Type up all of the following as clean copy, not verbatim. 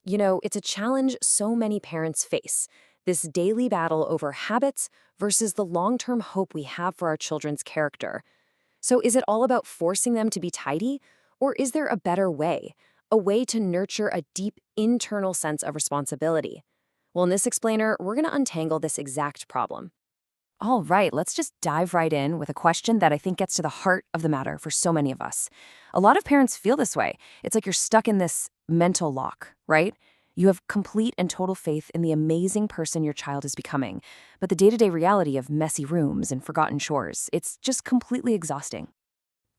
It's a challenge so many parents face. This daily battle over habits versus the long-term hope we have for our children's character. So is it all about forcing them to be tidy? Or is there a better way? A way to nurture a deep internal sense of responsibility? Well, in this explainer, we're going to untangle this exact problem. All right, let's just dive right in with a question that I think gets to the heart of the matter for so many of us. A lot of parents feel this way. It's like you're stuck in this mental lock, right? You have complete and total faith in the amazing person your child is becoming, but the day-to-day reality of messy rooms and forgotten chores, it's just completely exhausting.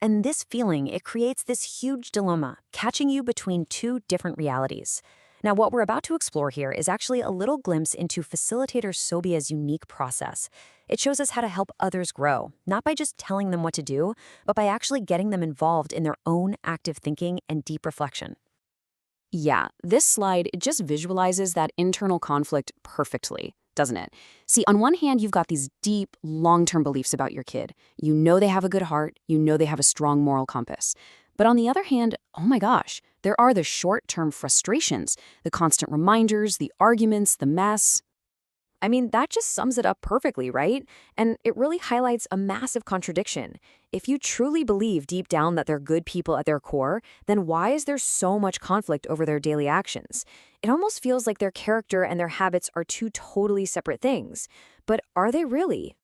And this feeling, it creates this huge dilemma, catching you between two different realities. Now, what we're about to explore here is actually a little glimpse into Facilitator Sobia's unique process. It shows us how to help others grow, not by just telling them what to do, but by actually getting them involved in their own active thinking and deep reflection. Yeah, this slide, it just visualizes that internal conflict perfectly, doesn't it? See, on one hand, you've got these deep, long-term beliefs about your kid. You know they have a good heart, you know they have a strong moral compass. But on the other hand, oh my gosh, there are the short-term frustrations, the constant reminders, the arguments, the mess. I mean, that just sums it up perfectly, right? And it really highlights a massive contradiction. If you truly believe deep down that they're good people at their core, then why is there so much conflict over their daily actions? It almost feels like their character and their habits are two totally separate things. But are they really?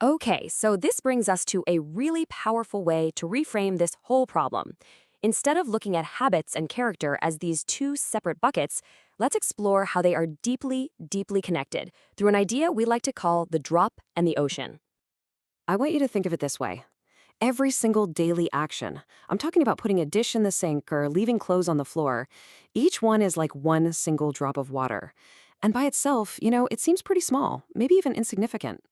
Okay, so this brings us to a really powerful way to reframe this whole problem. Instead of looking at habits and character as these two separate buckets, let's explore how they are deeply, deeply connected through an idea we like to call the drop and the ocean. I want you to think of it this way. Every single daily action, I'm talking about putting a dish in the sink or leaving clothes on the floor, each one is like one single drop of water. And by itself, it seems pretty small, maybe even insignificant.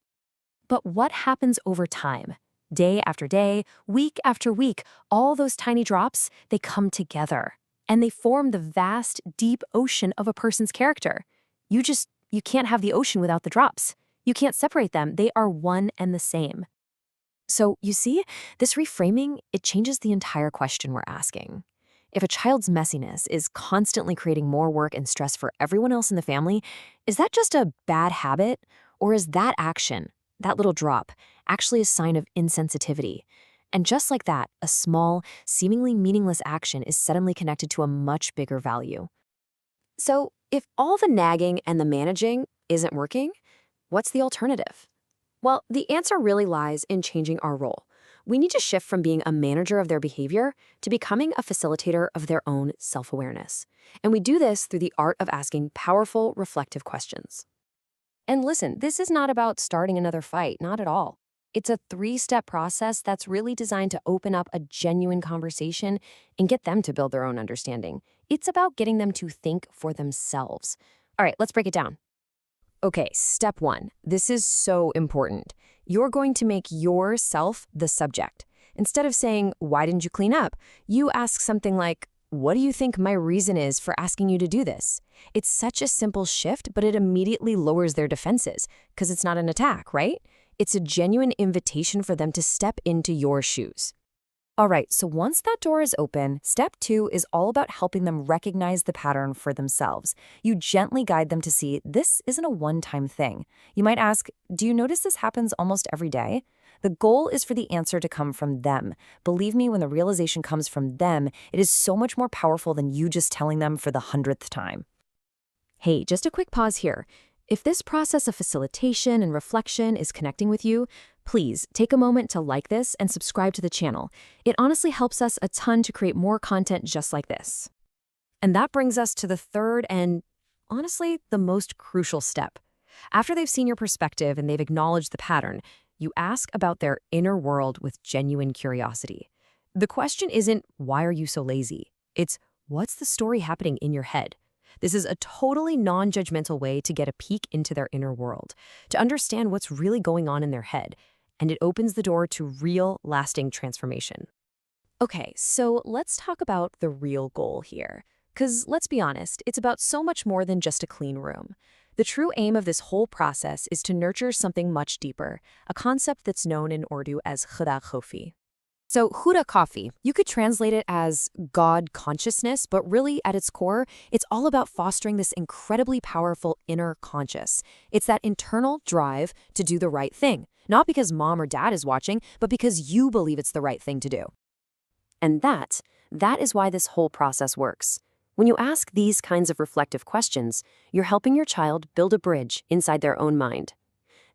But what happens over time? Day after day, week after week, all those tiny drops, they come together. And they form the vast, deep ocean of a person's character. You can't have the ocean without the drops. You can't separate them. They are one and the same. So, you see, this reframing, it changes the entire question we're asking. If a child's messiness is constantly creating more work and stress for everyone else in the family, is that just a bad habit? Or is that action, that little drop, actually a sign of insensitivity? And just like that, a small, seemingly meaningless action is suddenly connected to a much bigger value. So, if all the nagging and the managing isn't working, what's the alternative? Well, the answer really lies in changing our role. We need to shift from being a manager of their behavior to becoming a facilitator of their own self-awareness. And we do this through the art of asking powerful, reflective questions. And listen, this is not about starting another fight, not at all. It's a three-step process that's really designed to open up a genuine conversation and get them to build their own understanding. It's about getting them to think for themselves. All right, let's break it down. Okay, step one. This is so important. You're going to make yourself the subject. Instead of saying, "Why didn't you clean up?" you ask something like, "What do you think my reason is for asking you to do this?" It's such a simple shift, but it immediately lowers their defenses because it's not an attack, right? It's a genuine invitation for them to step into your shoes. All right, so once that door is open, step two is all about helping them recognize the pattern for themselves. You gently guide them to see this isn't a one-time thing. You might ask, "Do you notice this happens almost every day?" The goal is for the answer to come from them. Believe me, when the realization comes from them, it is so much more powerful than you just telling them for the 100th time. Hey, just a quick pause here. If this process of facilitation and reflection is connecting with you, please take a moment to like this and subscribe to the channel. It honestly helps us a ton to create more content just like this. And that brings us to the third and, honestly, the most crucial step. After they've seen your perspective and they've acknowledged the pattern, you ask about their inner world with genuine curiosity. The question isn't, "Why are you so lazy?" It's, "What's the story happening in your head?" This is a totally non-judgmental way to get a peek into their inner world, to understand what's really going on in their head, and it opens the door to real, lasting transformation. Okay, so let's talk about the real goal here. Because let's be honest, it's about so much more than just a clean room. The true aim of this whole process is to nurture something much deeper, a concept that's known in Urdu as khida khofi. So, Huda coffee, you could translate it as God consciousness, but really at its core, it's all about fostering this incredibly powerful inner conscious. It's that internal drive to do the right thing, not because mom or dad is watching, but because you believe it's the right thing to do. And that is why this whole process works. When you ask these kinds of reflective questions, you're helping your child build a bridge inside their own mind.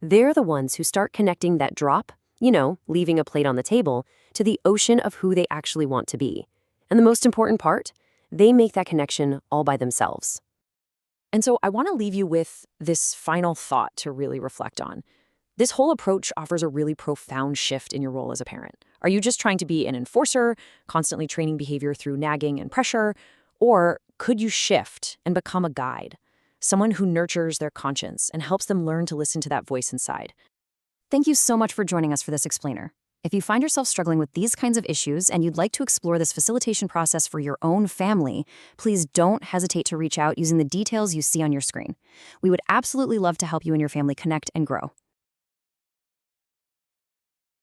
They're the ones who start connecting that drop, leaving a plate on the table, to the ocean of who they actually want to be. And the most important part, they make that connection all by themselves. And so I want to leave you with this final thought to really reflect on. This whole approach offers a really profound shift in your role as a parent. Are you just trying to be an enforcer, constantly training behavior through nagging and pressure? Or could you shift and become a guide, someone who nurtures their conscience and helps them learn to listen to that voice inside? Thank you so much for joining us for this explainer. If you find yourself struggling with these kinds of issues and you'd like to explore this facilitation process for your own family, please don't hesitate to reach out using the details you see on your screen. We would absolutely love to help you and your family connect and grow.